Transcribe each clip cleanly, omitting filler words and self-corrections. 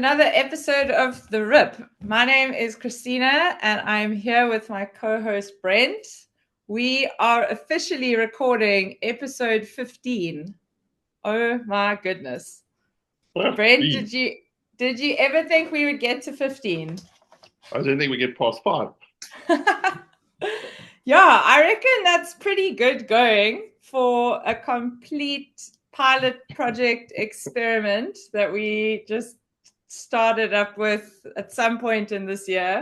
another episode of The Rip. My name is Christina and I'm here with my co-host Brent. We are officially recording episode 15. Oh my goodness. Brent, did you ever think we would get to 15? I didn't think we'd get past 5. Yeah, I reckon that's pretty good going for a complete pilot project experiment that we just started up with at some point in this year.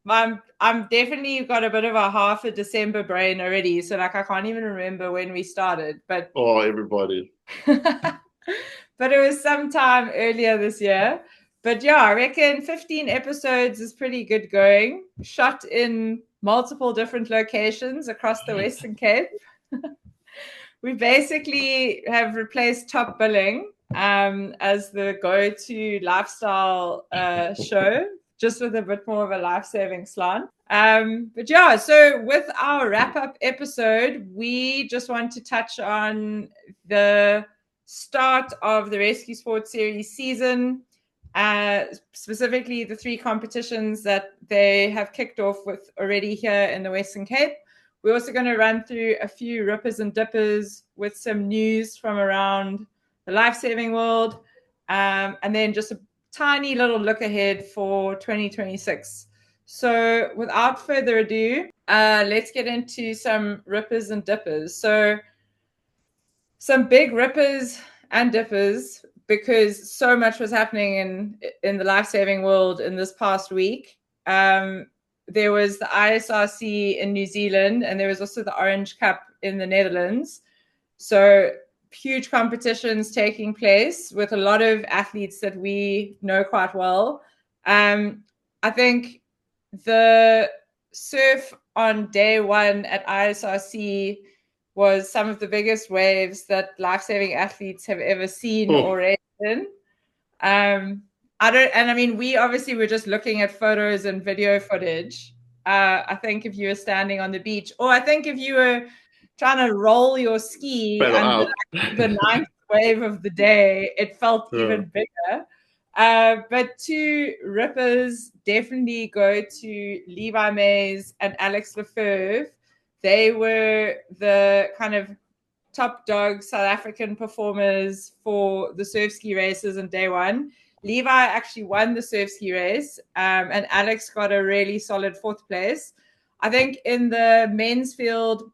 I'm definitely got a bit of a half a December brain already, so like I can't even remember when we started. But everybody. But it was sometime earlier this year. But yeah, I reckon 15 episodes is pretty good going. Shot in multiple different locations across the Western Cape. We basically have replaced Top Billing as the go-to lifestyle show, just with a bit more of a life-saving slant. But yeah, so with our wrap-up episode, we just want to touch on the start of the Rescue Sports Series season, specifically the 3 competitions that they have kicked off with already here in the Western Cape. We're also going to run through a few rippers and dippers with some news from around the life-saving world, and then just a tiny little look ahead for 2026. So without further ado, let's get into some rippers and dippers. So some big rippers and dippers, because so much was happening in the life-saving world in this past week. There was the ISRC in New Zealand, and there was also the Orange Cup in the Netherlands. So huge competitions taking place with a lot of athletes that we know quite well. I think the surf on day one at ISRC was some of the biggest waves that life-saving athletes have ever seen or raced in. We obviously were just looking at photos and video footage. I think if you were standing on the beach, or I think if you were trying to roll your ski under the 9th wave of the day, it felt even bigger. But 2 rippers definitely go to Levi Mays and Alex Lefebvre. They were the kind of top dog South African performers for the surf ski races on day one. Levi actually won the surf ski race, and Alex got a really solid 4th place. I think in the men's field,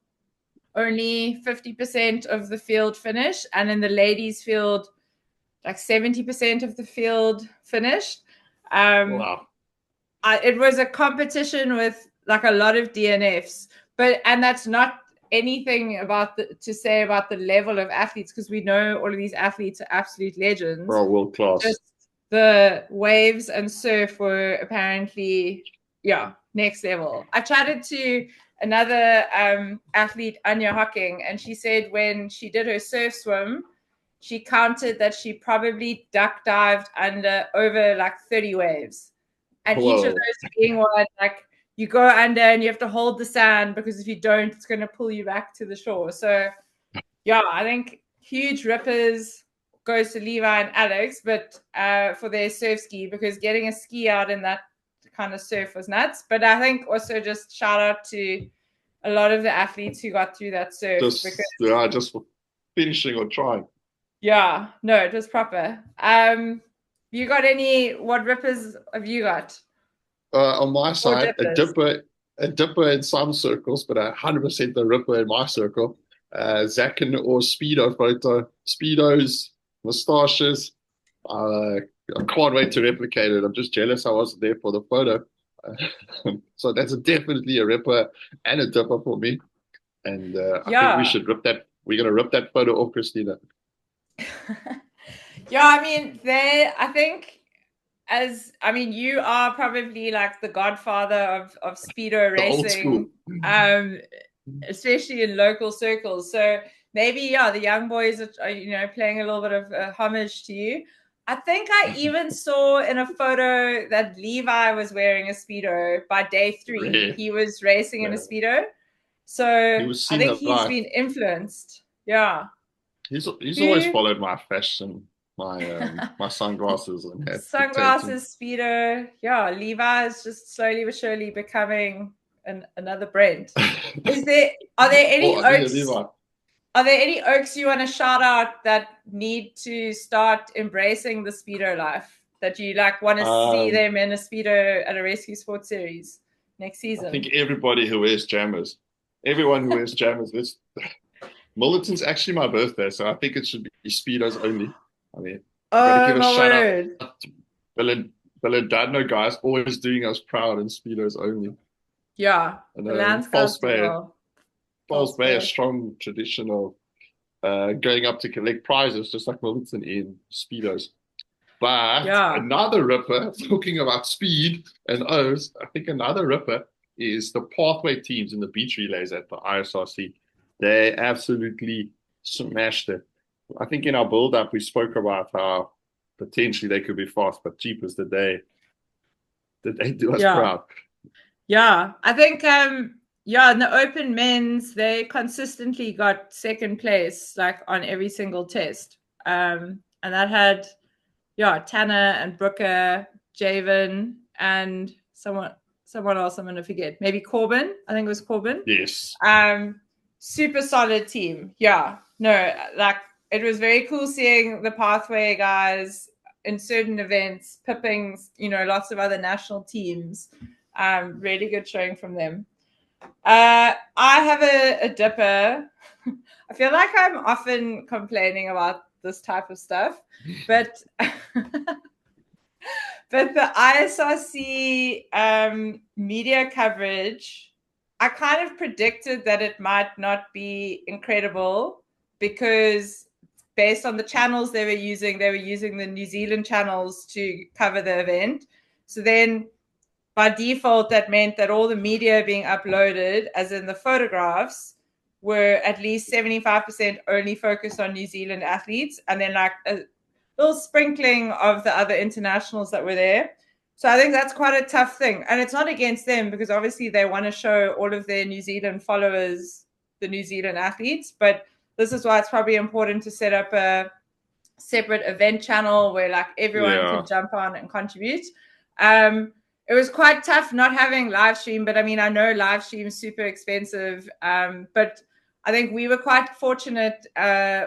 only 50% of the field finished, and in the ladies' field, like 70% of the field finished. Wow. It was a competition with like a lot of DNFs, and that's not anything to say about the level of athletes, because we know all of these athletes are absolute legends. World class. Just the waves and surf were apparently, next level. I chatted to another athlete, Anya Hocking, and she said when she did her surf swim, she counted that she probably duck dived over like 30 waves. And each of those being one, like you go under and you have to hold the sand, because if you don't, it's going to pull you back to the shore. So, yeah, I think huge rippers goes to Levi and Alex, but for their surf ski, because getting a ski out in that kind of surf was nuts. But I think also just shout out to a lot of the athletes who got through that surf. Just for finishing or trying. Yeah, no, it was proper. You got what rippers have you got? On my side, a dipper in some circles, but 100% the ripper in my circle. Zack or Speedo photo. Speedos, moustaches. I can't wait to replicate it. I'm just jealous I wasn't there for the photo. So that's definitely a ripper and a dipper for me. And I think we should rip that. We're going to rip that photo off, Christina. You are probably like the godfather of speedo racing, especially in local circles. So maybe, the young boys are playing a little bit of homage to you. I think I even saw in a photo that Levi was wearing a speedo by day 3. Really? He was racing in a speedo. So I think he's been influenced. Yeah. He's always followed my fashion my sunglasses and hat dictating. Sunglasses, speedo. Yeah, Levi is just slowly but surely becoming another brand. Are there any oaks? Are there any oaks you want to shout out that need to start embracing the speedo life? That you like want to see them in a speedo at a rescue sports series next season? I think everybody who wears jammers, everyone who wears jammers. Milnerton's actually my birthday, so I think it should be speedos only. I mean, gotta give a shout out to Belladano guys, always doing us proud in speedos only. Yeah, and False Bay, a strong tradition of going up to collect prizes, just like Milnerton in speedos. But another ripper, talking about speed and O's, I think another ripper is the pathway teams in the beach relays at the ISRC. They absolutely smashed it. I think in our build-up, we spoke about how potentially they could be fast, but jeepers, did they do us proud? Yeah, I think, in the open men's, they consistently got second place, like on every single test. And that had, Tanner and Brooker, Javen, and someone else I'm going to forget. Maybe Corbin. I think it was Corbin. Yes. Super solid team. Yeah. No, like it was very cool seeing the pathway guys in certain events, Pippings, lots of other national teams. Really good showing from them. I have a dipper. I feel like I'm often complaining about this type of stuff, but but the ISRC media coverage, I kind of predicted that it might not be incredible because based on the channels they were using the New Zealand channels to cover the event. So then by default, that meant that all the media being uploaded, as in the photographs, were at least 75% only focused on New Zealand athletes, and then like a little sprinkling of the other internationals that were there. So I think that's quite a tough thing. And it's not against them because obviously they want to show all of their New Zealand followers the New Zealand athletes. But this is why it's probably important to set up a separate event channel where like everyone can jump on and contribute. It was quite tough not having live stream, but I mean, I know live stream is super expensive. But I think we were quite fortunate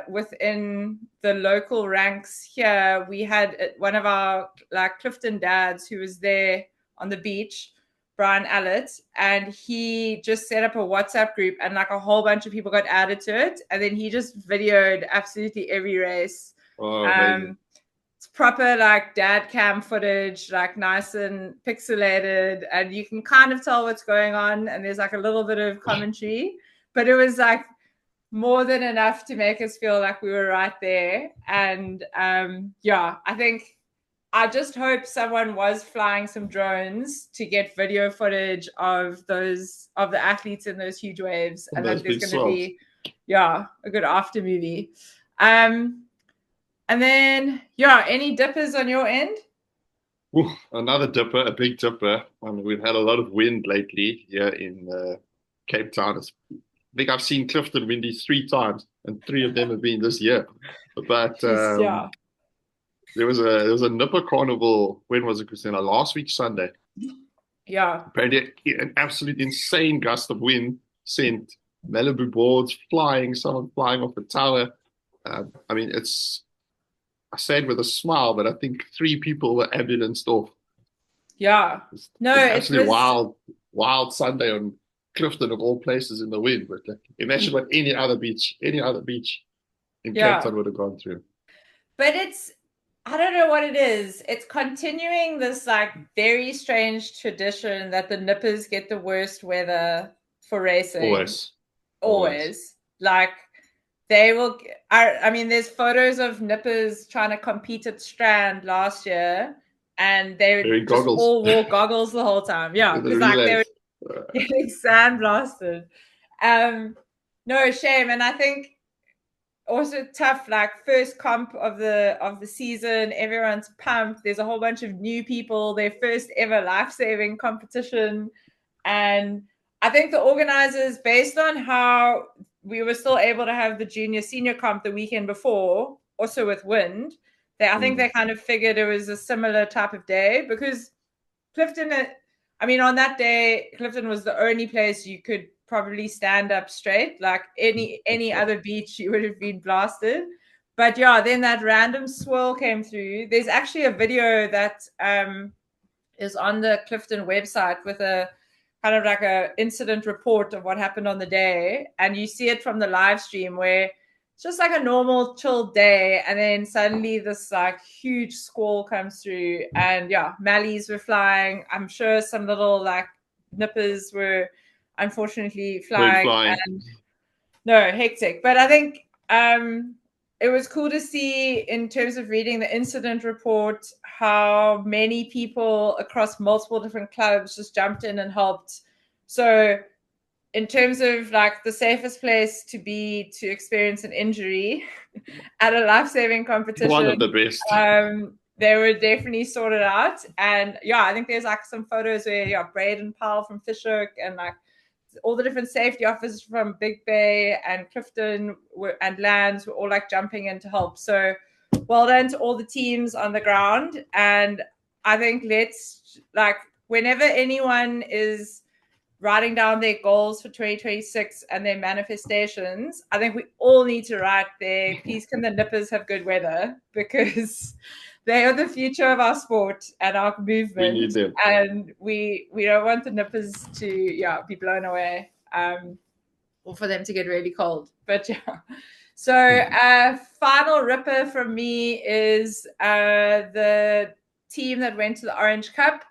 within the local ranks here. We had one of our like Clifton dads who was there on the beach, Brian Allett, and he just set up a WhatsApp group and like a whole bunch of people got added to it. And then he just videoed absolutely every race. It's proper like dad cam footage, like nice and pixelated, and you can kind of tell what's going on. And there's like a little bit of commentary, but it was like more than enough to make us feel like we were right there. And I think I just hope someone was flying some drones to get video footage of the athletes in those huge waves, and that there's going to be a good after movie. And then, any dippers on your end? Ooh, another dipper, a big dipper. I mean, we've had a lot of wind lately here in Cape Town. I think I've seen Clifton windy 3 times, and 3 of them have been this year. But there was a nipper carnival. When was it, Christina? Last week, Sunday. Yeah. Apparently, an absolute insane gust of wind sent Malibu boards flying, someone flying off the tower. I mean, I said with a smile, but I think 3 people were ambulanced off. Yeah. It was wild Sunday on Clifton of all places in the wind. But imagine what any other beach in Cape Town would have gone through. But I don't know what it is. It's continuing this like very strange tradition that the nippers get the worst weather for racing. Always. Like they will. I mean, there's photos of nippers trying to compete at Strand last year, and they just all wore goggles the whole time. Yeah, because like they were getting sandblasted. No shame, and I think also tough. Like first comp of the season, everyone's pumped. There's a whole bunch of new people. Their first ever Lifesaving competition, and I think the organizers, based on how we were still able to have the junior senior comp the weekend before, also with wind, I think they kind of figured it was a similar type of day, because Clifton, I mean, on that day, Clifton was the only place you could probably stand up straight. Like any other beach, you would have been blasted. But yeah, then that random swirl came through. There's actually a video that is on the Clifton website with a kind of like a incident report of what happened on the day. And you see it from the live stream where it's just like a normal chill day, and then suddenly this like huge squall comes through, and yeah, mallees were flying. I'm sure some little like nippers were unfortunately flying. And no, hectic. But I think it was cool to see, in terms of reading the incident report, how many people across multiple different clubs just jumped in and helped. So in terms of like the safest place to be to experience an injury at a life-saving competition, one of the best. They were definitely sorted out. And yeah, I think there's like some photos where Braden Powell from Fishhook and like all the different safety officers from Big Bay and Clifton and Lands were all like jumping in to help. So well done to all the teams on the ground. And I think let's like, whenever anyone is writing down their goals for 2026 and their manifestations, I think we all need to write there, please can the nippers have good weather, because they are the future of our sport and our movement. We need them. And we don't want the nippers to be blown away, or for them to get really cold. But yeah. So final ripper from me is the team that went to the Orange Cup.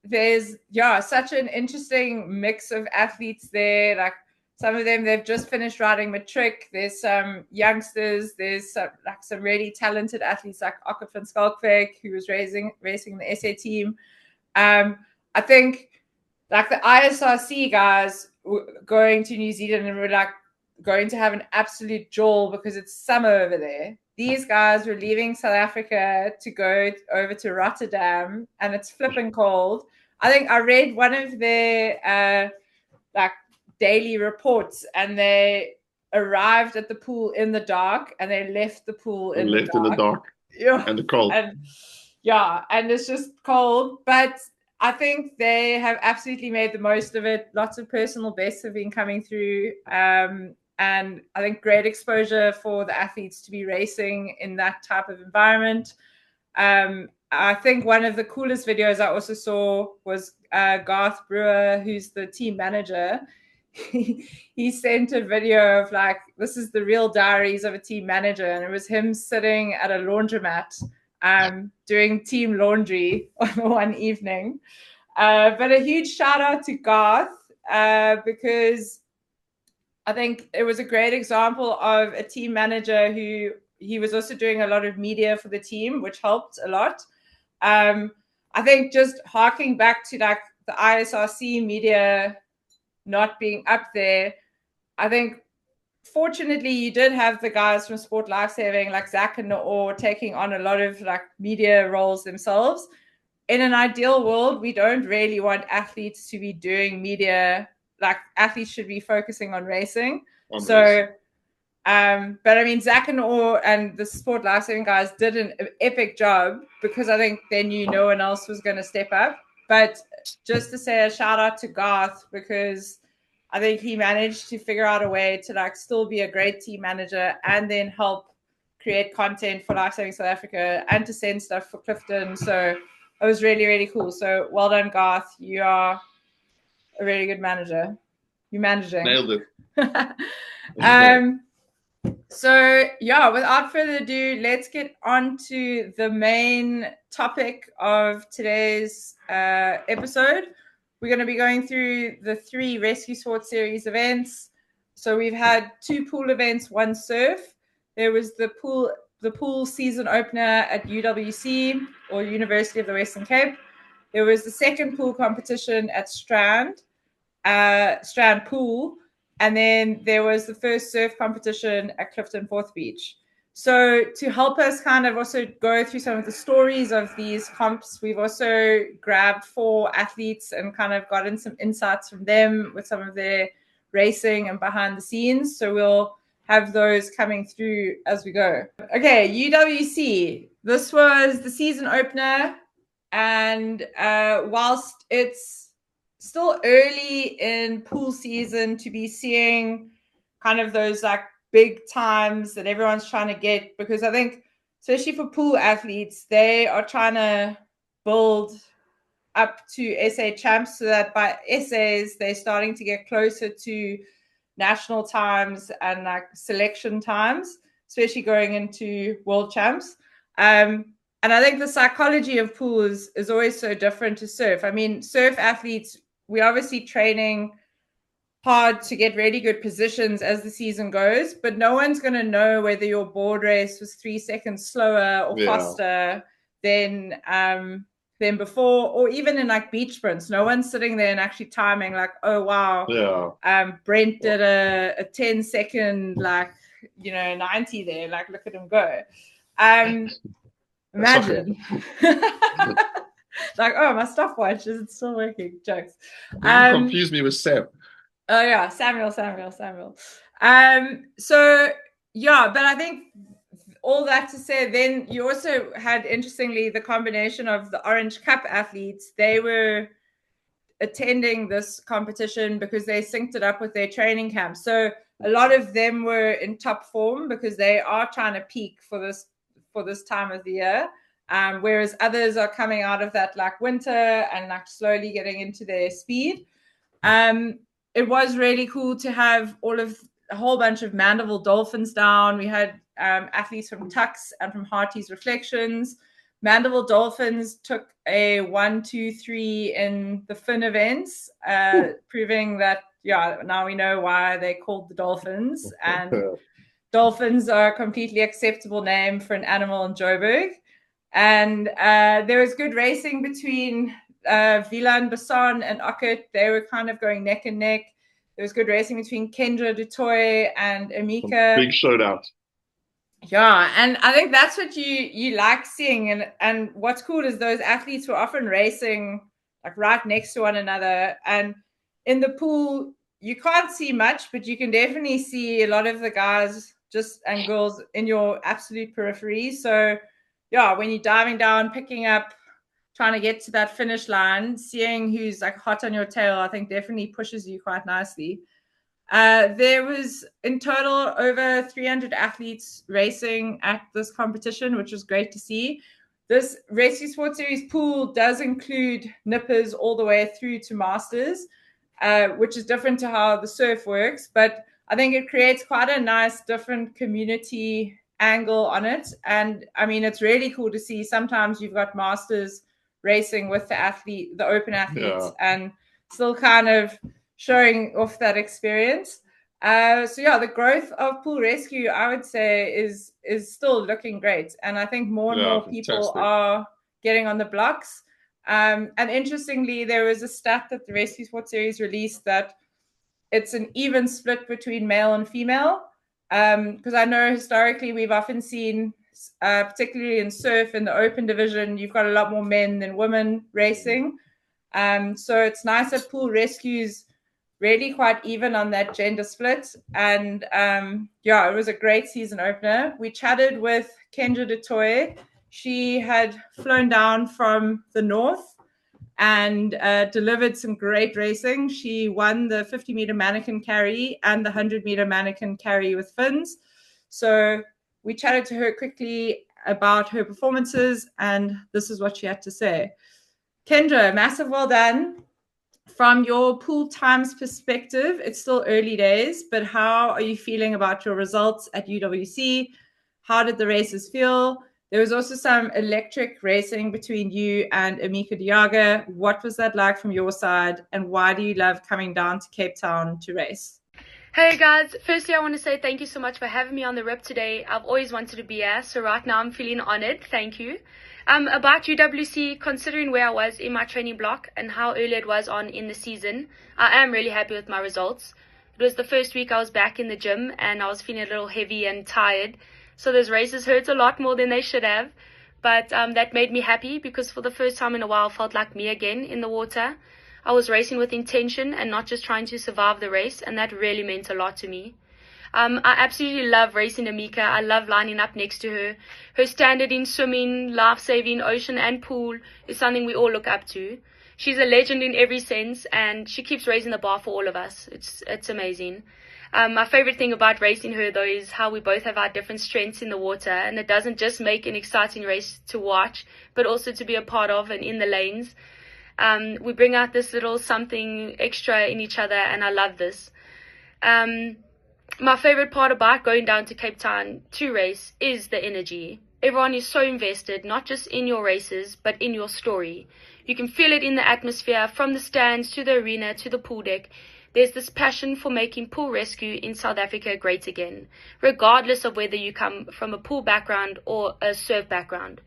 There's such an interesting mix of athletes there. Like some of them, they've just finished riding matric. There's some youngsters. There's some really talented athletes like Ocker van Skalkwyk, who was racing the SA team. I think like the ISRC guys going to New Zealand and were like going to have an absolute jaw because it's summer over there. These guys were leaving South Africa to go over to Rotterdam, and it's flipping cold. I think I read one of their like daily reports, and they arrived at the pool in the dark, and they left the pool in the dark. Yeah. And the cold. And it's just cold. But I think they have absolutely made the most of it. Lots of personal bests have been coming through. And I think great exposure for the athletes to be racing in that type of environment. I think one of the coolest videos I also saw was Garth Brewer, who's the team manager. He sent a video of like, this is the real diaries of a team manager. And it was him sitting at a laundromat doing team laundry on one evening. But a huge shout out to Garth because I think it was a great example of a team manager who he was also doing a lot of media for the team, which helped a lot. I think just harking back to like the ISRC media not being up there, I think fortunately you did have the guys from Sport Lifesaving like Zack and Noor taking on a lot of like media roles themselves. In an ideal world, we don't really want athletes to be doing media. Like athletes should be focusing on racing. But I mean, Zack and Noor and the Sport Lifesaving guys did an epic job because I think they knew no one else was going to step up. But just to say a shout out to Garth, because I think he managed to figure out a way to like still be a great team manager and then help create content for Lifesaving South Africa and to send stuff for Clifton. So it was really, really cool. So well done, Garth. You are a really good manager. You're managing. Nailed it. So yeah, without further ado, let's get on to the main topic of today's episode. We're going to be going through the 3 Rescue Sports Series events. So we've had 2 pool events, 1 surf. There was the pool season opener at UWC, or University of the Western Cape. There was the second pool competition at Strand Pool. And then there was the first surf competition at Clifton Beach. So to help us kind of also go through some of the stories of these comps, we've also grabbed 4 athletes and kind of gotten some insights from them with some of their racing and behind the scenes. So we'll have those coming through as we go. Okay, UWC. This was the season opener. And whilst it's still early in pool season to be seeing kind of those like big times that everyone's trying to get, because I think especially for pool athletes, they are trying to build up to SA champs so that by SAs they're starting to get closer to national times and like selection times, especially going into world champs. And I think the psychology of pool is always so different to surf. I mean, surf athletes, we're obviously training hard to get really good positions as the season goes, but no one's going to know whether your board race was 3 seconds slower or faster than before, or even in like beach sprints. No one's sitting there and actually timing like, oh wow, Brent did a 10-second like 90 there, like look at him go. Imagine. Like, oh, my stopwatch is still working. Jokes. You confused me with Sam. Oh yeah, Samuel. So yeah, but I think all that to say, then you also had, interestingly, the combination of the Orange Cup athletes. They were attending this competition because they synced it up with their training camp. So a lot of them were in top form because they are trying to peak for this time of the year. Whereas others are coming out of that like winter and like slowly getting into their speed. It was really cool to have a whole bunch of Mandeville Dolphins down. We had athletes from Tux and from Harcus Reflections. Mandeville Dolphins took a 1, 2, 3 in the fin events, proving that, now we know why they called the Dolphins. And dolphins are a completely acceptable name for an animal in Joburg. And there was good racing between Vilan Basson and Ockett. They were kind of going neck and neck. There was good racing between Kendra, Toit, and Amika. Big showdown. Yeah, and I think that's what you like seeing. And what's cool is those athletes were often racing like right next to one another. And in the pool, you can't see much, but you can definitely see a lot of the guys and girls in your absolute periphery. So yeah, when you're diving down, picking up, trying to get to that finish line, seeing who's like hot on your tail, I think definitely pushes you quite nicely. There was in total over 300 athletes racing at this competition, which was great to see. This Rescue Sports Series pool does include nippers all the way through to masters, which is different to how the surf works. But I think it creates quite a nice different community angle on it. And I mean, it's really cool to see. Sometimes you've got masters racing with the open athletes, and still kind of showing off that experience. So yeah, the growth of pool rescue, I would say, is still looking great. And I think more and more people are getting on the blocks. And interestingly, there was a stat that the Rescue Sports Series released that it's an even split between male and female. Because I know historically we've often seen, particularly in surf in the open division, you've got a lot more men than women racing. So it's nice that pool rescues really quite even on that gender split. And it was a great season opener. We chatted with Kendra de Toit. She had flown down from the north and delivered some great racing. She won the 50-meter mannequin carry and the 100-meter mannequin carry with fins. So we chatted to her quickly about her performances, and this is what she had to say. Kendra, massive well done. From your pool times perspective, it's still early days, but how are you feeling about your results at UWC? How did the races feel? There was also some electric racing between you and Amika Diaga. What was that like from your side, and why do you love coming down to Cape Town to race? Hey guys, firstly I want to say thank you so much for having me on the rip today. I've always wanted to be here, so right now I'm feeling honored. Thank you. About UWC, considering where I was in my training block and how early it was on in the season, I am really happy with my results. It was the first week I was back in the gym and I was feeling a little heavy and tired, so those races hurt a lot more than they should have. But that made me happy because for the first time in a while I felt like me again in the water. I was racing with intention and not just trying to survive the race, and that really meant a lot to me. I absolutely love racing Amika. I love lining up next to her. Her standard in swimming, life-saving, ocean and pool is something we all look up to. She's a legend in every sense, and she keeps raising the bar for all of us. It's amazing. My favorite thing about racing her, though, is how we both have our different strengths in the water, and it doesn't just make an exciting race to watch, but also to be a part of and in the lanes. We bring out this little something extra in each other, and I love this. My favorite part about going down to Cape Town to race is the energy. Everyone is so invested, not just in your races, but in your story. You can feel it in the atmosphere, from the stands to the arena to the pool deck. There's this passion for making pool rescue in South Africa great again, regardless of whether you come from a pool background or a surf background.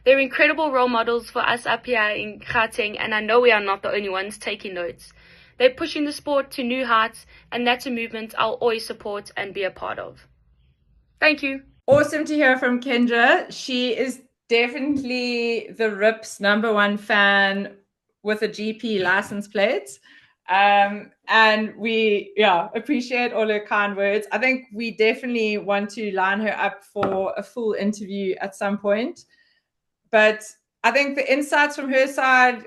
They're incredible role models for us up here in Gauteng, and I know we are not the only ones taking notes. They're pushing the sport to new heights, and that's a movement I'll always support and be a part of. Thank you. Awesome to hear from Kendra. She is definitely the RIP's #1 fan with a GP license plate. And we appreciate all her kind words. I think we definitely want to line her up for a full interview at some point. But I think the insights from her side,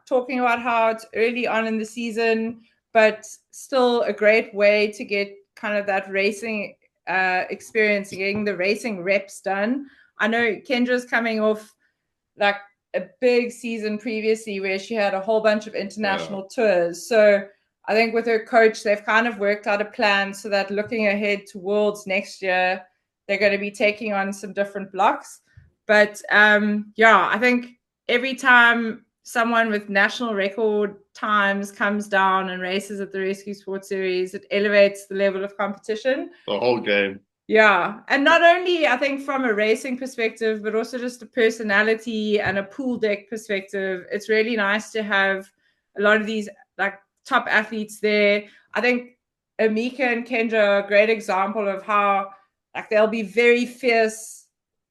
talking about how it's early on in the season, but still a great way to get kind of that racing experience, getting the racing reps done. I know Kendra's coming off like a big season previously where she had a whole bunch of international tours. So I think with her coach, they've kind of worked out a plan so that looking ahead to Worlds next year, they're going to be taking on some different blocks. But I think every time someone with national record times comes down and races at the Rescue Sports Series, it elevates the level of competition. The whole game. Yeah. And not only, I think, from a racing perspective, but also just a personality and a pool deck perspective. It's really nice to have a lot of these like top athletes there. I think Amika and Kendra are a great example of how like they'll be very fierce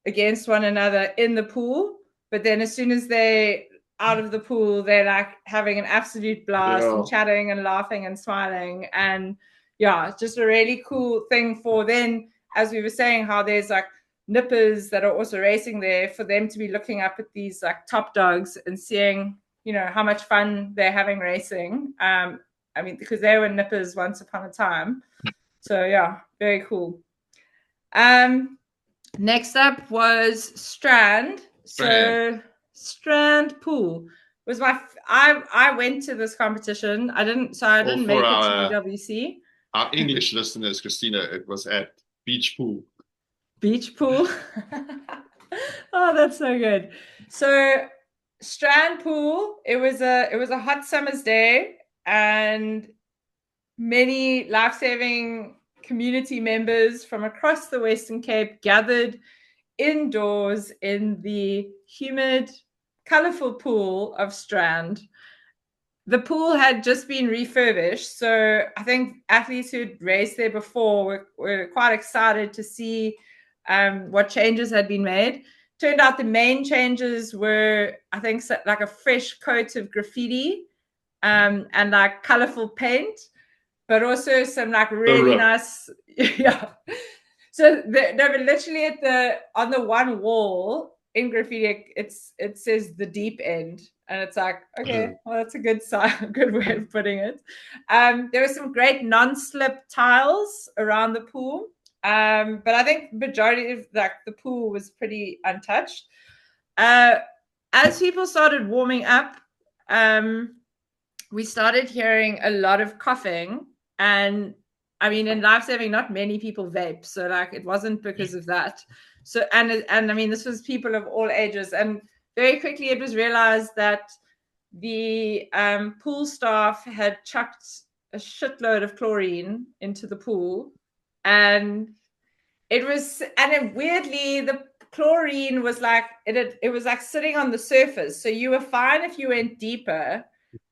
against one another in the pool, but then as soon as they're out of the pool, they're like having an absolute blast and chatting and laughing and smiling. And it's just a really cool thing for then, as we were saying, how there's like nippers that are also racing there, for them to be looking up at these like top dogs and seeing, how much fun they're having racing. I mean, because they were nippers once upon a time. So very cool. Next up was Strand. So Strand Pool was I went to this competition. I didn't make it to UWC. Our English listeners, Christina, it was at Beach Pool. Beach Pool. Oh, that's so good. So Strand Pool, it was a hot summer's day, and many Lifesaving community members from across the Western Cape gathered indoors in the humid, colorful pool of Strand. The pool had just been refurbished, so I think athletes who'd raced there before were quite excited to see what changes had been made. Turned out the main changes were, I think, like a fresh coat of graffiti and like colorful paint, but also some like really nice, So they were literally on the one wall in graffiti, it says the deep end, and it's like, okay, well, that's a good way of putting it. There were some great non-slip tiles around the pool, but I think majority of the pool was pretty untouched. As people started warming up, we started hearing a lot of coughing. And I mean, in Lifesaving, not many people vape, so like it wasn't because of that. So and I mean, this was people of all ages, and very quickly it was realized that the pool staff had chucked a shitload of chlorine into the pool, and weirdly the chlorine was like it was like sitting on the surface, so you were fine if you went deeper,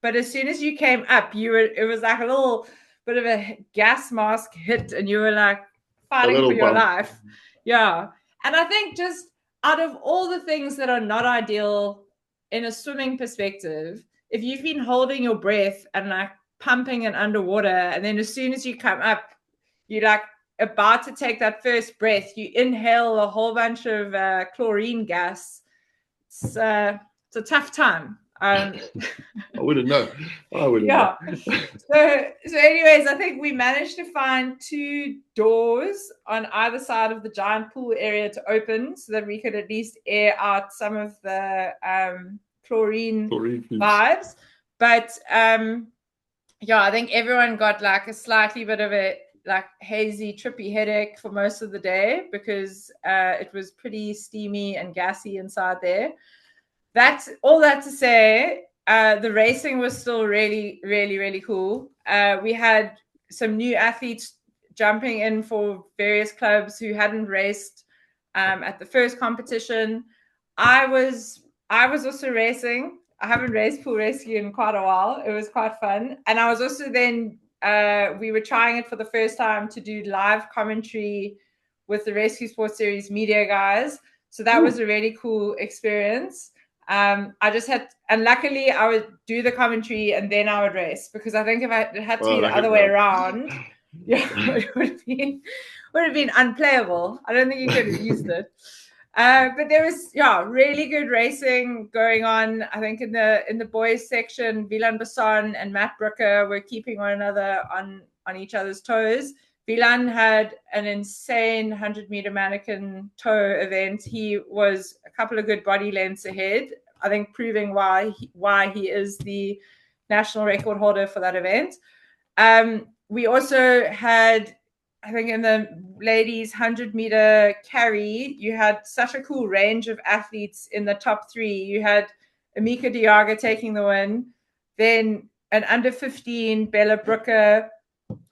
but as soon as you came up, it was like a little bit of a gas mask hit, and you were like fighting for your life. Yeah. And I think just out of all the things that are not ideal in a swimming perspective, if you've been holding your breath and like pumping and underwater, and then as soon as you come up, you like about to take that first breath, you inhale a whole bunch of chlorine gas. It's a tough time. I wouldn't know. Yeah. So anyways, I think we managed to find 2 doors on either side of the giant pool area to open so that we could at least air out some of the chlorine vibes. But yeah, I think everyone got like a slightly bit of a like hazy, trippy headache for most of the day because it was pretty steamy and gassy inside there. That's all that to say, the racing was still really, really, really cool. We had some new athletes jumping in for various clubs who hadn't raced at the first competition. I was also racing. I haven't raced pool rescue in quite a while. It was quite fun. And I was also then, we were trying it for the first time to do live commentary with the Rescue Sports Series media guys. So that was a really cool experience. I just had, and luckily I would do the commentary and then I would race, because I think if it had to be the other way around, it would have been unplayable. I don't think you could have used it. But there was really good racing going on. I think in the boys section, Wieland Basson and Matt Brooker were keeping one another on each other's toes. Wieland had an insane 100-meter mannequin tow event. He was a couple of good body lengths ahead, I think, proving why he is the national record holder for that event. We also had, I think, in the ladies 100-meter carry, you had such a cool range of athletes in the top 3. You had Amika Diaga taking the win, then an under 15 Bella Brooker,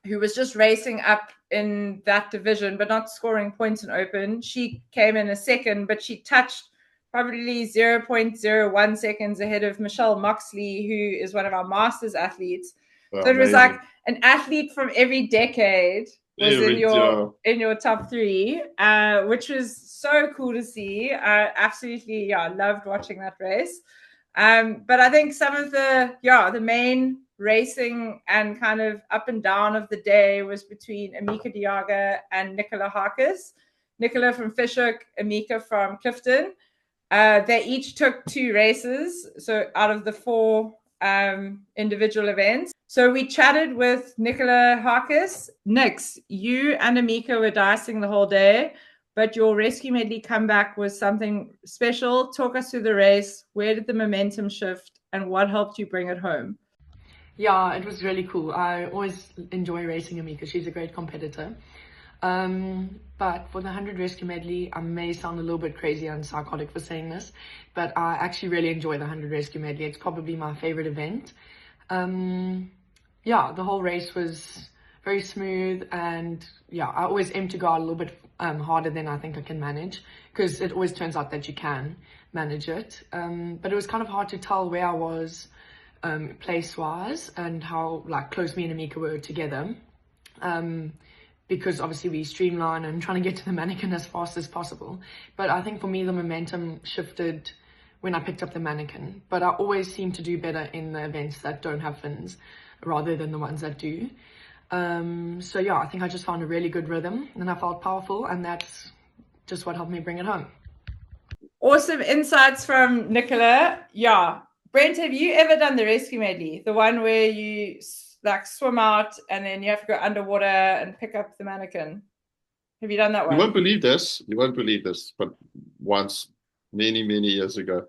who was just racing up in that division, but not scoring points in open. She came in a second, but she touched probably 0.01 seconds ahead of Michelle Moxley, who is one of our Masters athletes. So it was like an athlete from every decade was in your top 3, which was so cool to see. I absolutely loved watching that race. But I think some of the main racing and kind of up and down of the day was between Amika Diaga and Nicola Harcus. Nicola from Fishhook, Amika from Clifton. They each took 2 races, so out of the 4 individual events. So we chatted with Nicola Harcus. Nix, you and Amika were dicing the whole day, but your rescue medley comeback was something special. Talk us through the race. Where did the momentum shift and what helped you bring it home? Yeah, it was really cool. I always enjoy racing Amika. She's a great competitor. But for the 100 rescue medley, I may sound a little bit crazy and psychotic for saying this, but I actually really enjoy the 100 rescue medley. It's probably my favorite event. The whole race was very smooth, and I always aim to go out a little bit harder than I think I can manage, because it always turns out that you can manage it. But it was kind of hard to tell where I was place-wise and how close me and Amika were together. Because obviously we streamline and trying to get to the mannequin as fast as possible. But I think for me, the momentum shifted when I picked up the mannequin. But I always seem to do better in the events that don't have fins rather than the ones that do. I think I just found a really good rhythm and I felt powerful, and that's just what helped me bring it home. Awesome insights from Nicola. Yeah. Brent, have you ever done the rescue medley? The one where you swim out and then you have to go underwater and pick up the mannequin. Have you done that one? You won't believe this, but once, many years ago.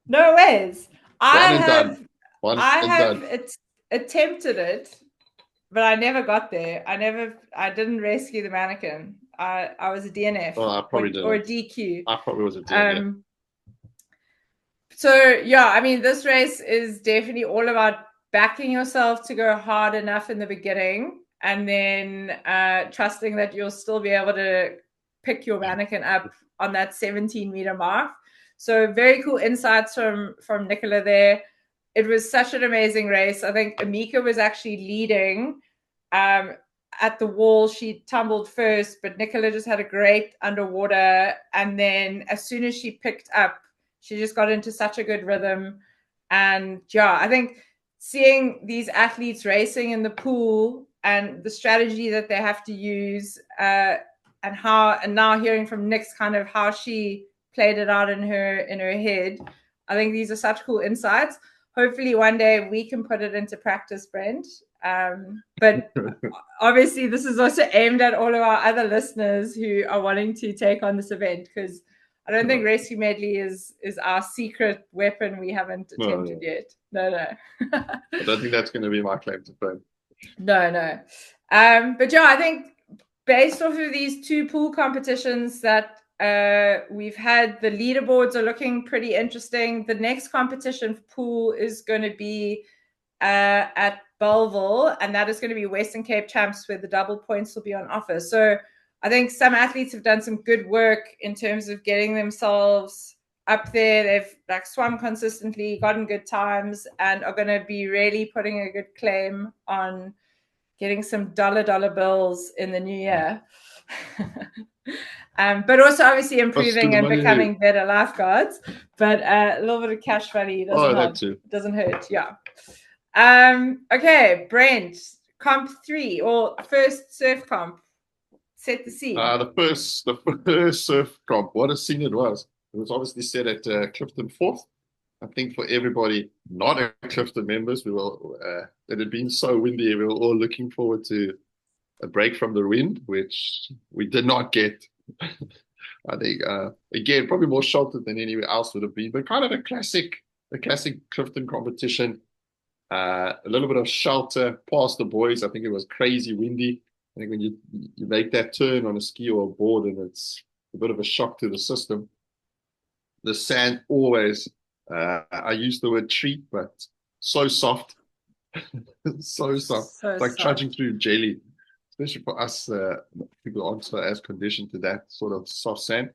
No ways. I have attempted it, but I never got there. I didn't rescue the mannequin. I was a DNF. Oh, I probably did. Or a DQ. I probably was a DNF. This race is definitely all about backing yourself to go hard enough in the beginning, and then trusting that you'll still be able to pick your mannequin up on that 17-meter mark. So very cool insights from Nicola there. It was such an amazing race. I think Amika was actually leading at the wall. She tumbled first, but Nicola just had a great underwater. And then as soon as she picked up, she just got into such a good rhythm. And I think seeing these athletes racing in the pool and the strategy that they have to use, and now hearing from Nick's kind of how she played it out in her head. I think these are such cool insights. Hopefully one day we can put it into practice, Brent. But obviously this is also aimed at all of our other listeners who are wanting to take on this event, because I don't think rescue medley is our secret weapon we haven't attempted yet. No. I don't think that's going to be my claim to fame. No. But yeah, I think based off of these two pool competitions that we've had, the leaderboards are looking pretty interesting. The next competition pool is going to be at Belleville, and that is going to be Western Cape Champs, where the double points will be on offer. So I think some athletes have done some good work in terms of getting themselves up there. They've like swum consistently, gotten good times, and are going to be really putting a good claim on getting some dollar bills in the new year. But also obviously improving and becoming better lifeguards. But a little bit of cash money doesn't hurt. Yeah. Okay, Brent, comp 3 or first surf comp. Set the scene. The first surf comp. What a scene it was. It was obviously set at Clifton Fourth. I think for everybody not a Clifton members, it had been so windy. We were all looking forward to a break from the wind, which we did not get. I think again probably more sheltered than anywhere else would have been, but kind of a classic Clifton competition. A little bit of shelter past the boys. I think it was crazy windy. I think when you make that turn on a ski or a board, and it's a bit of a shock to the system. The sand always, I use the word treat, but so soft. so soft. It's like trudging through jelly, especially for us people aren't as conditioned to that sort of soft sand.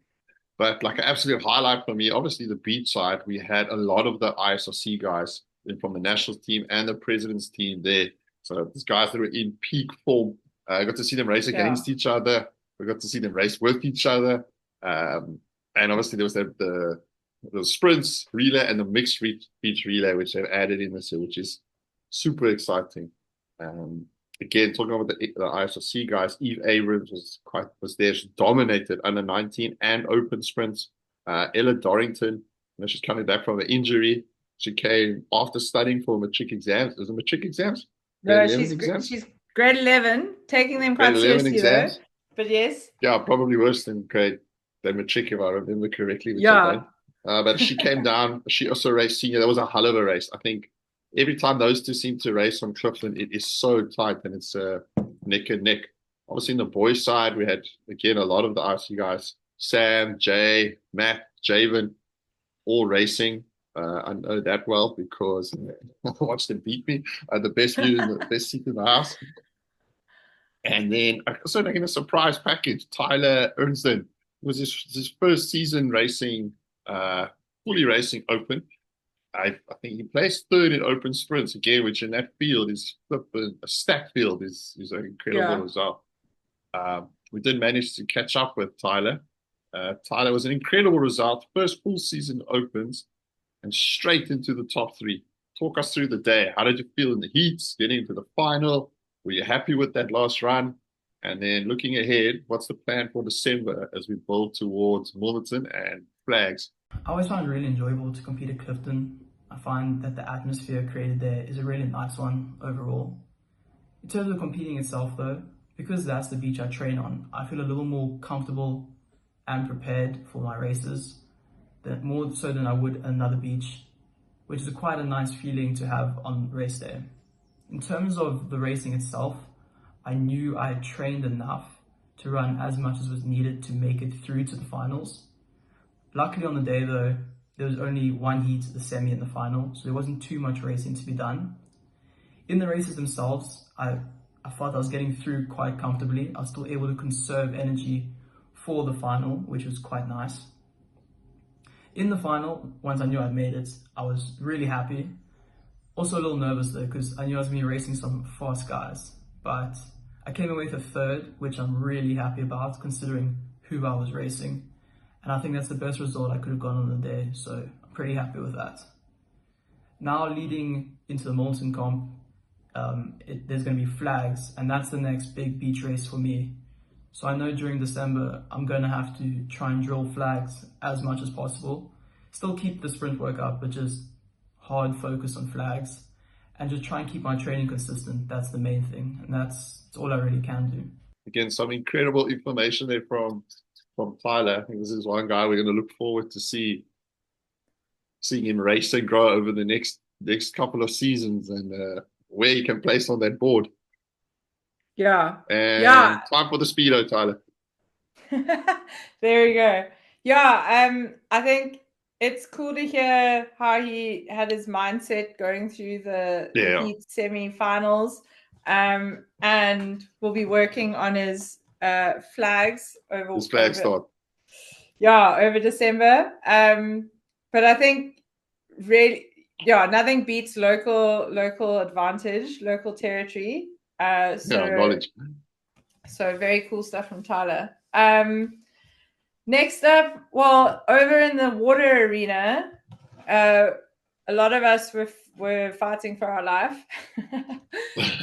But like an absolute highlight for me, obviously the beach side, we had a lot of the ISRC guys from the national team and the president's team there. So these guys that were in peak form. I got to see them race against each other. We got to see them race with each other. And obviously there was the sprints relay and the mixed beach relay, which they've added in this year, which is super exciting. Again, talking about the ISRC guys, Eve Abrams was there. She dominated under 19 and open sprints. Ella Dorrington, she's coming back from an injury. She came after studying for matric exams. Is it matric exams? No, she's grade 11, taking them quite seriously though. But yes. Yeah, probably worse than matric, if I remember correctly. But she came down. She also raced senior. That was a hell of a race. I think every time those two seem to race on Clifton, it is so tight, and it's neck and neck. Obviously, on the boys' side, we had, again, a lot of the RC guys. Sam, Jay, Matt, Javen, all racing. I know that well because I watched them beat me. I had the best view and the best seat in the house. And then I also in a surprise package, Tyler Ernstzen. It was his first season racing, fully racing open. I think he placed third in open sprints again, which in that field is a stacked field is an incredible result. We did manage to catch up with Tyler. Tyler was an incredible result. First full season opens and straight into the top 3. Talk us through the day. How did you feel in the heats, getting into the final? Were you happy with that last run? And then looking ahead, what's the plan for December as we build towards Milnerton and flags? I always find it really enjoyable to compete at Clifton. I find that the atmosphere created there is a really nice one overall. In terms of competing itself though, because that's the beach I train on, I feel a little more comfortable and prepared for my races, more so than I would another beach, which is quite a nice feeling to have on race day. In terms of the racing itself, I knew I had trained enough to run as much as was needed to make it through to the finals. Luckily on the day though, there was only one heat, the semi and the final, so there wasn't too much racing to be done. In the races themselves, I felt I was getting through quite comfortably. I was still able to conserve energy for the final, which was quite nice. In the final, once I knew I'd made it, I was really happy. Also a little nervous though, because I knew I was going to be racing some fast guys. But I came away with third, which I'm really happy about considering who I was racing. And I think that's the best result I could have gotten on the day, so I'm pretty happy with that. Now leading into the Milnerton comp, there's going to be flags, and that's the next big beach race for me. So I know during December, I'm going to have to try and drill flags as much as possible. Still keep the sprint work up, but just hard focus on flags and just try and keep my training consistent. That's the main thing. And that's all I really can do. Again, some incredible information there from Tyler. I think this is one guy we're going to look forward to seeing him race and grow over the next couple of seasons, and where he can place on that board. Yeah. And yeah. Time for the Speedo, Tyler. There we go. Yeah, I think it's cool to hear how he had his mindset going through the heat semi-finals. And we'll be working on his flags over his flag start. Yeah, over December. But I think really, nothing beats local advantage, local territory. Knowledge. So very cool stuff from Tyler. Next up, well, over in the water arena, a lot of us were fighting for our life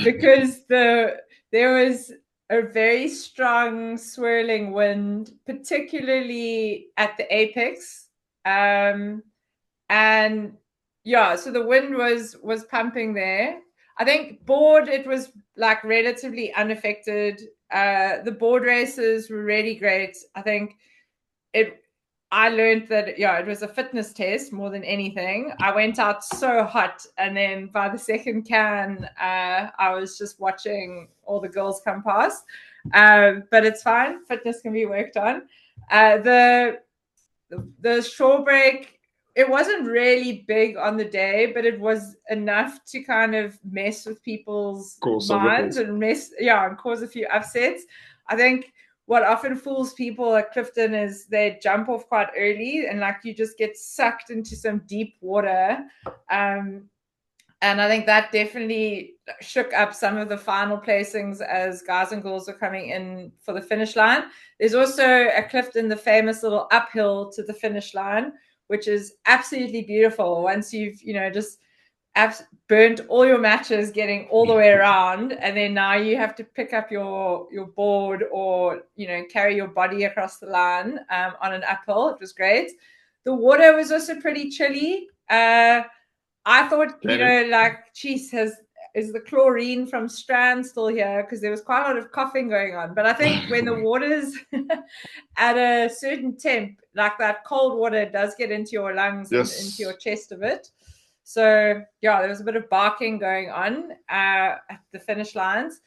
because there was a very strong swirling wind, particularly at the apex. So the wind was pumping there. I think board, it was like relatively unaffected. The board races were really great. I think I learned that, it was a fitness test more than anything. I went out so hot, and then by the second can, I was just watching all the girls come past. But it's fine. Fitness can be worked on. The shore break, it wasn't really big on the day, but it was enough to kind of mess with people's minds and cause a few upsets. I think what often fools people at Clifton is they jump off quite early, and like you just get sucked into some deep water. And I think that definitely shook up some of the final placings as guys and girls are coming in for the finish line. There's also at Clifton the famous little uphill to the finish line, which is absolutely beautiful. Once you've, just burnt all your matches getting all the way around, and then now you have to pick up your board or carry your body across the line on an uphill. It was great. The water was also pretty chilly. I thought, geez, is the chlorine from Strand still here? Because there was quite a lot of coughing going on. But I think when the water's at a certain temp, like that cold water does get into your lungs and into your chest a bit. So, there was a bit of barking going on at the finish lines.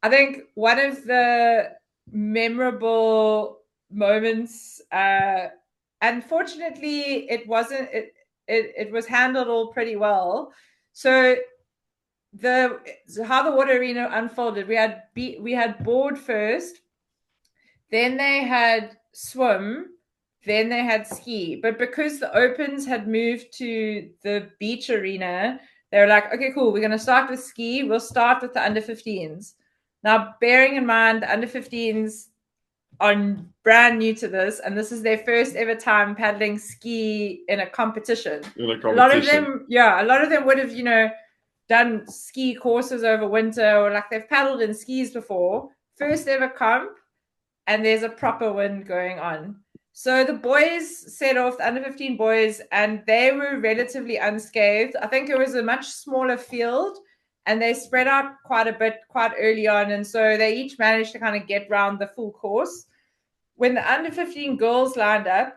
I think one of the memorable moments, unfortunately, it wasn't, it was handled all pretty well. So, how the water arena unfolded, we had board first, then they had swim, then they had ski. But because the opens had moved to the beach arena, they were like, okay, cool, we're going to start with ski. We'll start with the under 15s. Now, bearing in mind, the under 15s are brand new to this, and this is their first ever time paddling ski in a competition. A lot of them would have, done ski courses over winter, or like they've paddled in skis before. First ever comp, and there's a proper wind going on. So the boys set off, the under 15 boys, and they were relatively unscathed. I think it was a much smaller field, and they spread out quite a bit quite early on. And so they each managed to kind of get round the full course. When the under 15 girls lined up,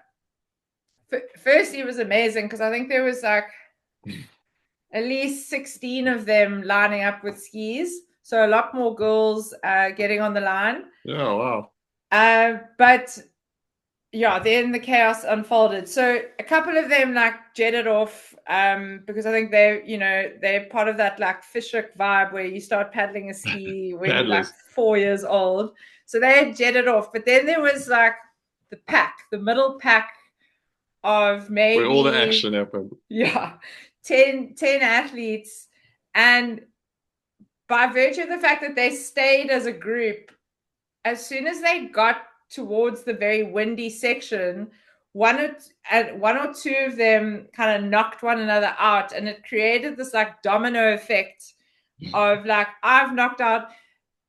firstly, it was amazing because I think there was like at least 16 of them lining up with skis. So a lot more girls getting on the line. Yeah, wow. But then the chaos unfolded. So a couple of them like jetted off because I think they're part of that like fishhook vibe where you start paddling a ski when you're like 4 years old. So they had jetted off. But then there was like the middle pack of maybe where all the action happened. Yeah. 10 athletes, and by virtue of the fact that they stayed as a group, as soon as they got towards the very windy section, one or two of them kind of knocked one another out, and it created this like domino effect of like, I've knocked out.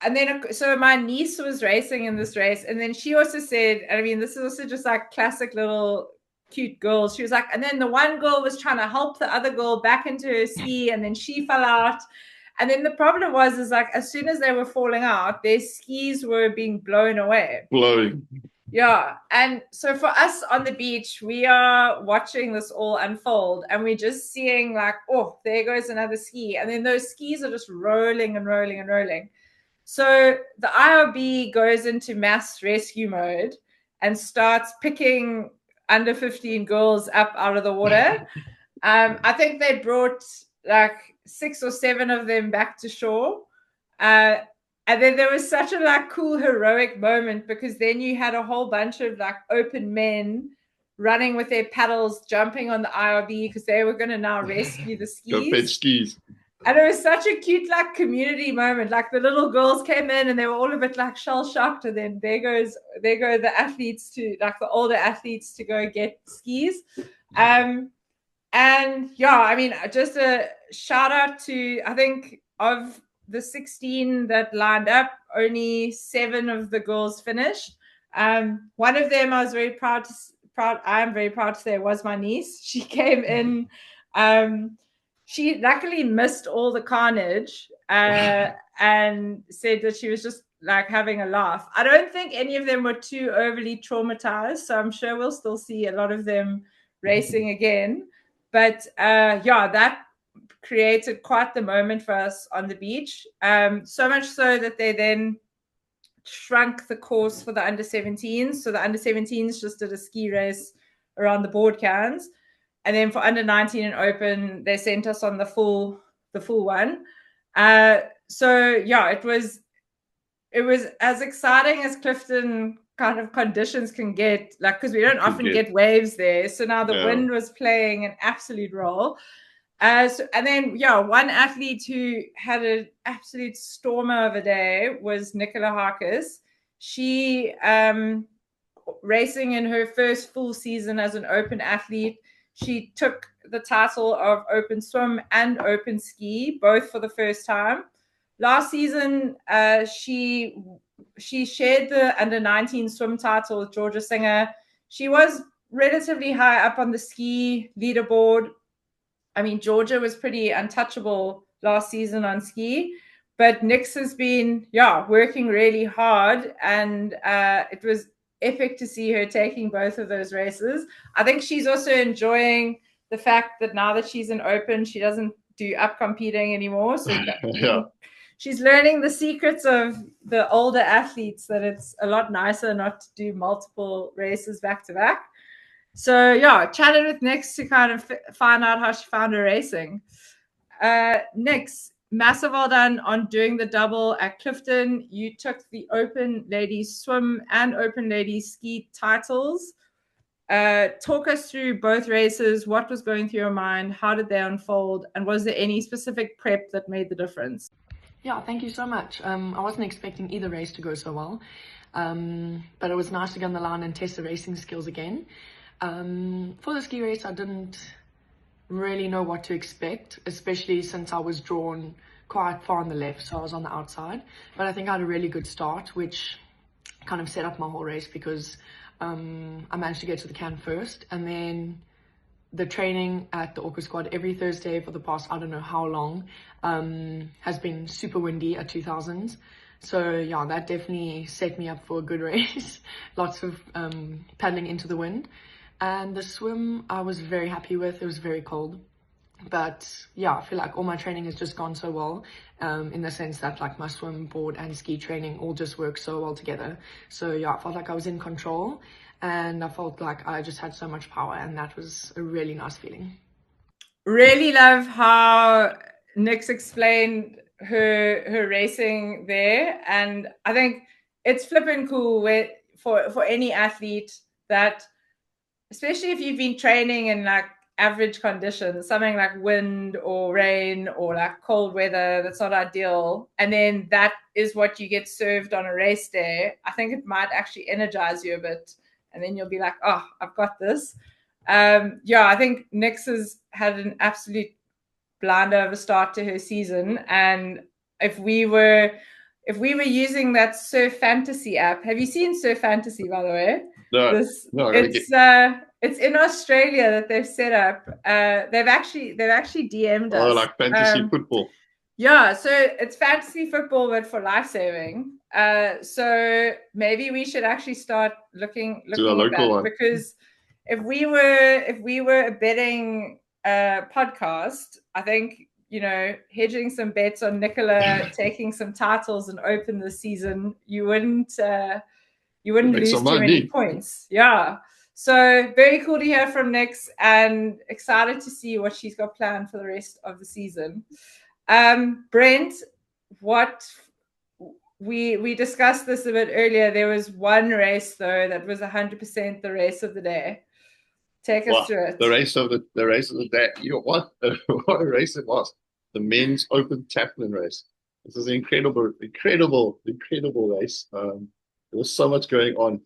And then, so my niece was racing in this race. And then she also said, I mean, this is also just like classic little cute girls. She was like, and then the one girl was trying to help the other girl back into her ski. And then she fell out. And then the problem is like, as soon as they were falling out, their skis were being blown away. Blowing. Yeah. And so for us on the beach, we are watching this all unfold and we're just seeing like, oh, there goes another ski. And then those skis are just rolling and rolling and rolling. So the IRB goes into mass rescue mode and starts picking under 15 girls up out of the water. I think they brought like 6 or 7 of them back to shore. And then there was such a like cool heroic moment because then you had a whole bunch of like open men running with their paddles, jumping on the IRB because they were going to now rescue the skis. Go fetch skis. And it was such a cute like community moment. Like the little girls came in and they were all a bit like shell shocked. And then there go the athletes to like the older athletes to go get skis. And yeah, I mean, just a shout out to, I think of the 16 that lined up, only 7 of the girls finished. One of them I was very proud. I am very proud to say was my niece. She came in. She luckily missed all the carnage and said that she was just like having a laugh. I don't think any of them were too overly traumatized, so I'm sure we'll still see a lot of them racing again. But yeah, that created quite the moment for us on the beach. So much so that they then shrunk the course for the under 17s. So the under 17s just did a ski race around the board cans. And then for under 19 and open, they sent us on the full one. So yeah, it was as exciting as Clifton kind of conditions can get, like, because we don't often get waves there. So now the wind was playing an absolute role. And then, yeah, one athlete who had an absolute stormer of a day was Nicola Harcus. She, racing in her first full season as an open athlete, she took the title of open swim and open ski, both for the first time. Last season, she shared the under 19 swim title with Georgia Singer. She was relatively high up on the ski leaderboard. I mean, Georgia was pretty untouchable last season on ski, but Nix has been, working really hard, and it was epic to see her taking both of those races. I think she's also enjoying the fact that now that she's in open, she doesn't do up competing anymore. So she's learning the secrets of the older athletes, that it's a lot nicer not to do multiple races back to back. So yeah, chatted with Nix to kind of find out how she found her racing. Nix, massive well done on doing the double at Clifton. You took the open ladies swim and open ladies ski titles. Talk us through both races. What was going through your mind? How did they unfold? And was there any specific prep that made the difference? Yeah, thank you so much. I wasn't expecting either race to go so well, but it was nice to get on the line and test the racing skills again. For the ski race, I didn't really know what to expect, especially since I was drawn quite far on the left, so I was on the outside. But I think I had a really good start, which kind of set up my whole race because I managed to get to the can first, and then the training at the Orca Squad every Thursday for the past, I don't know how long, has been super windy at 2000s. So yeah, that definitely set me up for a good race. Lots of paddling into the wind. And the swim I was very happy with. It was very cold. But yeah, I feel like all my training has just gone so well, in the sense that like my swim, board and ski training all just work so well together. So yeah, I felt like I was in control, and I felt like I just had so much power, and that was a really nice feeling. Really love how Nix explained her racing there, and I think it's flipping cool for any athlete that, especially if you've been training in like average conditions, something like wind or rain or like cold weather that's not ideal, and then that is what you get served on a race day. I think it might actually energize you a bit, and then you'll be like, oh, I've got this. I think Nix has had an absolute blinder of a start to her season. And if we were using that Surf Fantasy app, have you seen Surf Fantasy, by the way? No, it's in Australia that they've set up. They've actually DM'd us. Oh, like fantasy football. Yeah, so it's fantasy football, but for lifesaving. So maybe we should actually start looking at that one. Because if we were a betting podcast, I think, hedging some bets on Nicola taking some titles and open the season, you wouldn't lose too many points. Yeah. So very cool to hear from Nix, and excited to see what she's got planned for the rest of the season. Brent, what we discussed this a bit earlier. There was one race though that was 100% the race of the day. Take us through it. The race of the day. What a race it was! The men's open Taplin race. This is an incredible race. There was so much going on.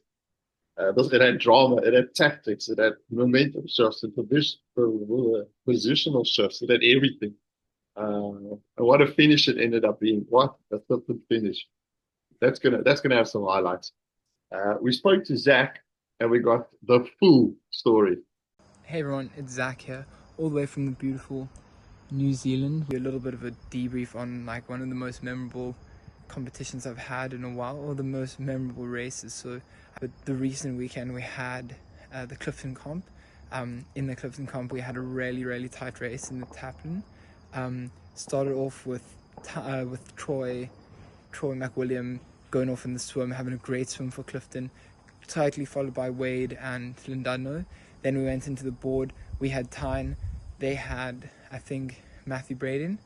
It had drama, it had tactics, it had momentum shifts, and positional shifts. It had everything. And what a finish it ended up being. What a flippant finish. That's gonna have some highlights. We spoke to Zack, and we got the full story. Hey everyone, it's Zack here, all the way from the beautiful New Zealand. A little bit of a debrief on like one of the most memorable competitions I've had in a while, or the most memorable races. So the recent weekend we had the Clifton comp. In the Clifton comp we had a really tight race in the Taplin. Started off with Troy McWilliam going off in the swim, having a great swim for Clifton, tightly followed by Wade and Lindano. Then we went into the board. We had Tyne. They had, I think, Matthew Braden.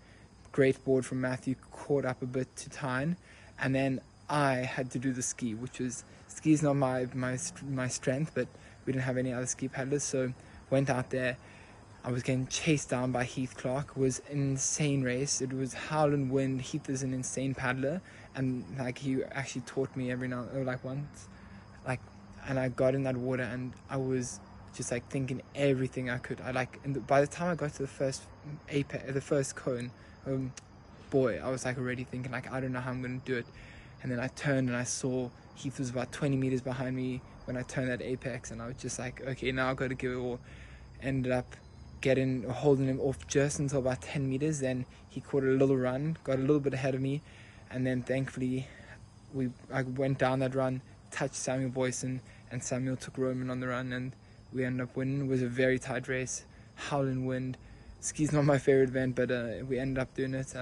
Great board from Matthew, caught up a bit to Tyne. And then I had to do the ski, ski's not my strength, but we didn't have any other ski paddlers, so went out there. I was getting chased down by Heath Clark. It was an insane race. It was howling wind. Heath is an insane paddler, and like he actually taught me once, and I got in that water and I was just like thinking everything I could. By the time I got to the first apex, the first cone, I was like already thinking like, I don't know how I'm gonna do it. And then I turned and I saw Heath was about 20 meters behind me when I turned that apex, and I was just like, okay, now I've got to give it all. Ended up holding him off just until about 10 meters. Then he caught a little run, got a little bit ahead of me, and then thankfully I went down that run, touched Samuel Boyson, and Samuel took Roman on the run, and we ended up winning. It was a very tight race, howling wind. Ski's not my favorite event, but we ended up doing it.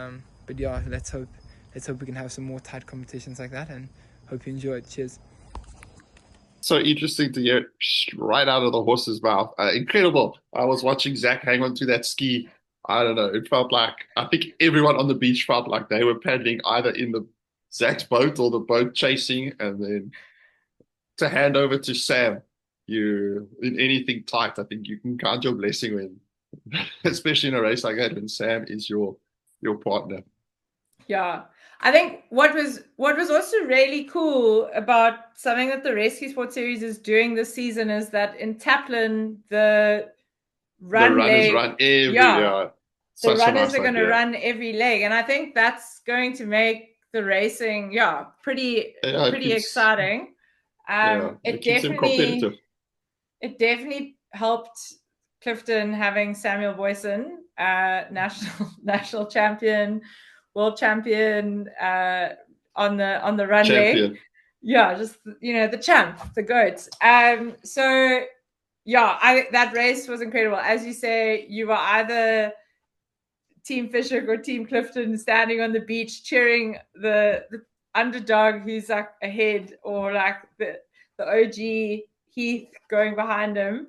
But yeah, let's hope we can have some more tight competitions like that, and hope you enjoy it. Cheers. So interesting to hear right out of the horse's mouth. Incredible. I was watching Zack hang on to that ski. I don't know. It felt like, I think everyone on the beach felt like they were paddling either in the Zack's boat or the boat chasing, and then to hand over to Sam. You in anything tight, I think you can count your blessing when, especially in a race like that, when Sam is your partner. Yeah. I think what was also really cool about something that the Rescue Sport Series is doing this season is that in Taplin, the runners run every the runners are going to run every leg, and I think that's going to make the racing pretty exciting. It keeps them competitive. It definitely helped Clifton having Samuel Boyson, national champion, world champion, on the run leg. Yeah, just the champ, the goat. That race was incredible. As you say, you were either Team Fisher or Team Clifton standing on the beach cheering the underdog who's like ahead, or like the OG Heath going behind him.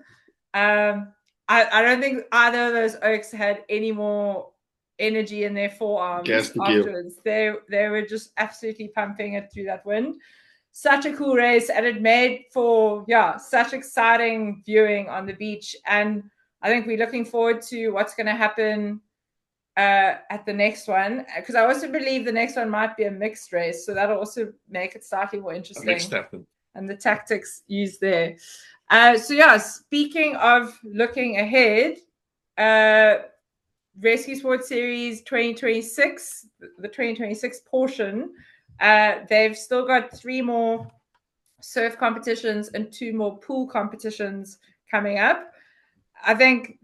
I don't think either of those Oaks had any more energy in their forearms afterwards. They were just absolutely pumping it through that wind. Such a cool race, and it made for such exciting viewing on the beach. And I think we're looking forward to what's going to happen at the next one, because I also believe the next one might be a mixed race, so that'll also make it slightly more interesting. And the tactics used there. Speaking of looking ahead, Rescue Sport Series 2026, the 2026 portion, they've still got 3 more surf competitions and 2 more pool competitions coming up. I think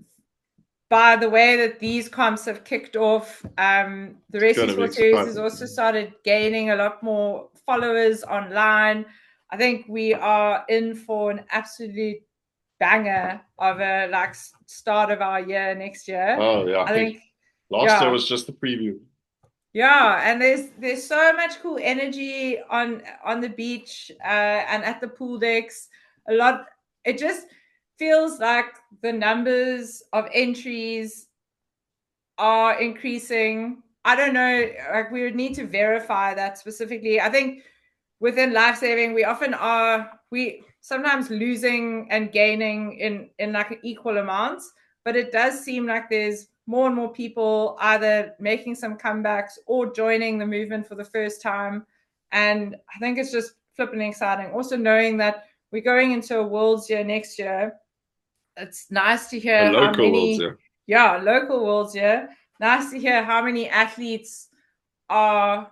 by the way that these comps have kicked off, the Rescue Sport Series has also started gaining a lot more followers online. I think we are in for an absolute banger of a start of our year next year. Oh yeah, I think last year was just the preview. Yeah, and there's so much cool energy on the beach and at the pool decks. It just feels like the numbers of entries are increasing. I don't know, like we would need to verify that specifically. I think within Lifesaving, we sometimes losing and gaining in like equal amounts, but it does seem like there's more and more people either making some comebacks or joining the movement for the first time. And I think it's just flipping exciting. Also knowing that we're going into a World's Year next year. It's nice to hear local World's Year. Nice to hear how many athletes are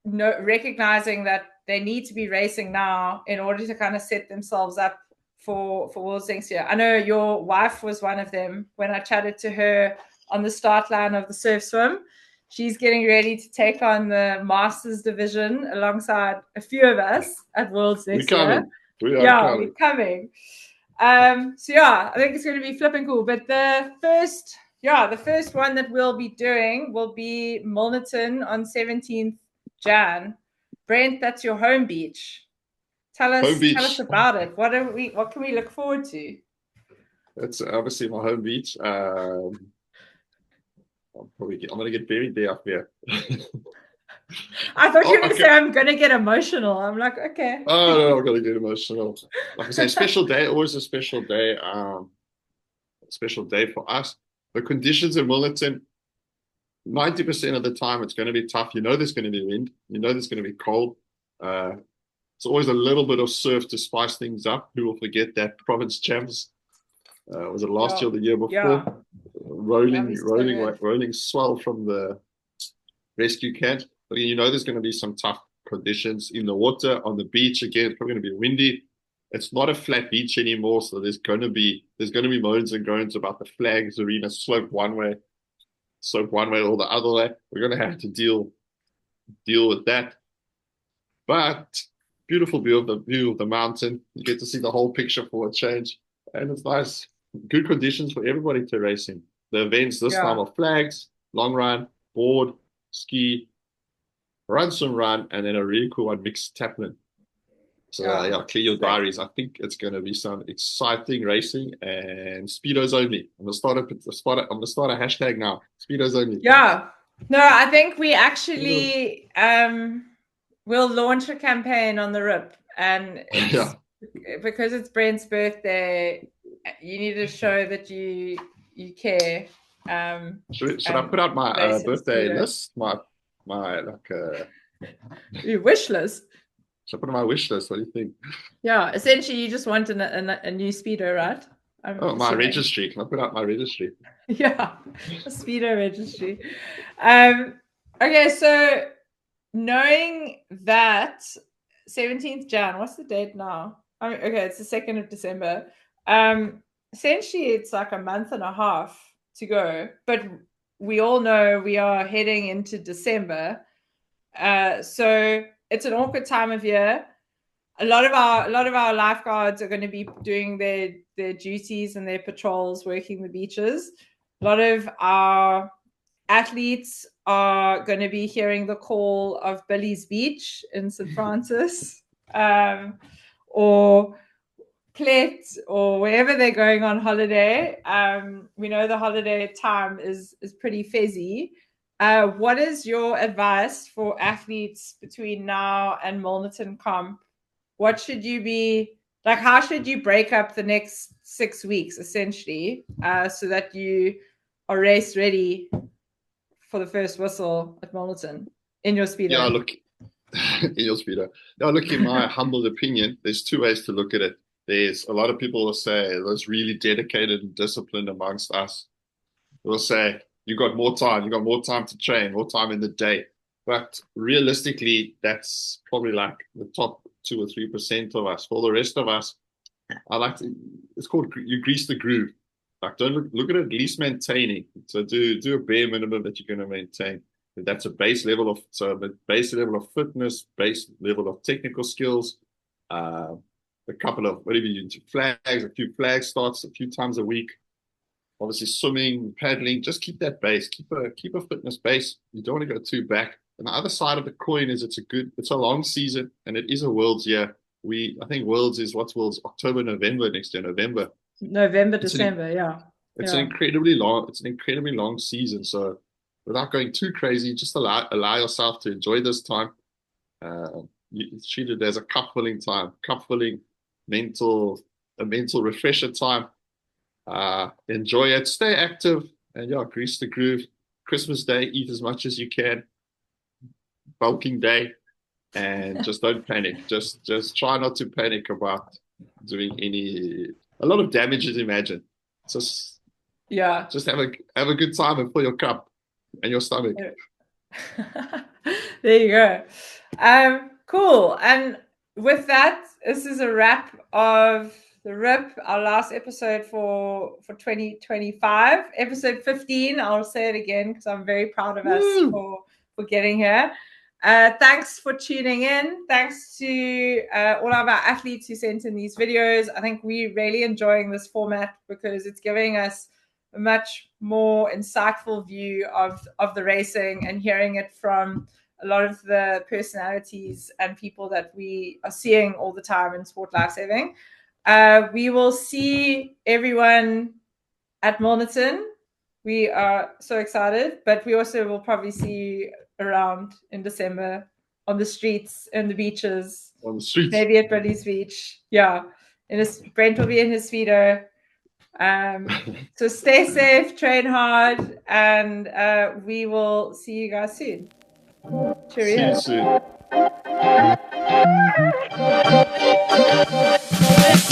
recognizing that they need to be racing now in order to kind of set themselves up for World's next year. I know your wife was one of them when I chatted to her on the start line of the surf swim. She's getting ready to take on the Masters division alongside a few of us at World's next year. We're coming. So yeah, I think it's going to be flipping cool. But the first one that we'll be doing will be Milnerton on 17th Jan. Brent, that's your home beach. Tell us about it. What can we look forward to? It's obviously my home beach. I'm gonna get buried there up there. I thought you were going to say I'm going to get emotional. I'm like, okay. Oh no, I'm going to get emotional. Like I say, special day, always a special day. Special day for us. The conditions in Milnerton, 90% of the time it's going to be tough. You know there's going to be wind. You know there's going to be cold. It's always a little bit of surf to spice things up. Who will forget that province champs? Was it last year or the year before? Yeah. Rolling swell from the rescue camp. But you know there's going to be some tough conditions in the water, on the beach. Again, it's probably going to be windy. It's not a flat beach anymore, so there's going to be moans and groans about the flags arena slope one way or the other way. We're going to have to deal with that. But beautiful view of the mountain. You get to see the whole picture for a change, and it's nice. Good conditions for everybody to race in. The events this time are flags, long run, board, ski, Ernstzen run, and then a really cool one, mixed taplin. So clear your diaries. I think it's going to be some exciting racing and speedos only. I'm gonna start a hashtag now. Speedos only. Yeah. No, I think we actually will launch a campaign on the RIP, and because it's Brent's birthday, you need to show that you care. Should I put out my birthday list? Your wish list. Should I put on my wish list? What do you think? Yeah, essentially, you just want a new speedo, right? My registry. Can I put out my registry? Yeah, a speedo registry. Okay, so knowing that 17th Jan, what's the date now? Okay, it's the 2nd of December. Essentially, it's like a month and a half to go, but we all know we are heading into December. So it's an awkward time of year. A lot of our lifeguards are going to be doing their duties and their patrols, working the beaches. A lot of our athletes are going to be hearing the call of Billy's Beach in St. Francis, or Clet, or wherever they're going on holiday. We know the holiday time is pretty fizzy. What is your advice for athletes between now and Milnerton Comp? What should you be like? How should you break up the next 6 weeks, essentially, so that you are race ready for the first whistle at Milnerton in your speedo? Yeah, look, in your speedo. Now, look, in my humble opinion, there's 2 ways to look at it. There's a lot of people will say that's really dedicated and disciplined amongst us. We'll say, you got more time. You got more time to train, more time in the day. But realistically, that's probably like the top 2 or 3% of us. For the rest of us, it's called you grease the groove. Like don't look at it, at least maintaining. So do a bare minimum that you're going to maintain. That's a base level of fitness, base level of technical skills, a couple of whatever you do, flags, a few flag starts a few times a week. Obviously swimming, paddling, just keep that base, keep a fitness base. You don't want to go too back. And the other side of the coin is it's a long season, and it is a Worlds year. I think Worlds is what's Worlds? October, November next year, November, December, yeah. It's an incredibly long season. So without going too crazy, just allow yourself to enjoy this time. You treat it as a cup filling time, mental refresher time. Enjoy it, stay active, and grease the groove. Christmas Day, eat as much as you can. Bulking day, and just don't panic. Just try not to panic about doing a lot of damage is imagined. Just have a good time and fill your cup and your stomach. There you go. Cool. And with that, this is a wrap of the RIP, our last episode for 2025, episode 15. I'll say it again because I'm very proud of us for getting here. Thanks for tuning in. Thanks to all of our athletes who sent in these videos. I think we're really enjoying this format because it's giving us a much more insightful view of the racing and hearing it from a lot of the personalities and people that we are seeing all the time in sport lifesaving. We will see everyone at Milnerton. We are so excited, but we also will probably see you around in December on the streets and the beaches. On the streets. Maybe at Bradley's Beach. Yeah. Brent will be in his speedo. So stay safe, train hard, and we will see you guys soon. Cheerio. See you soon.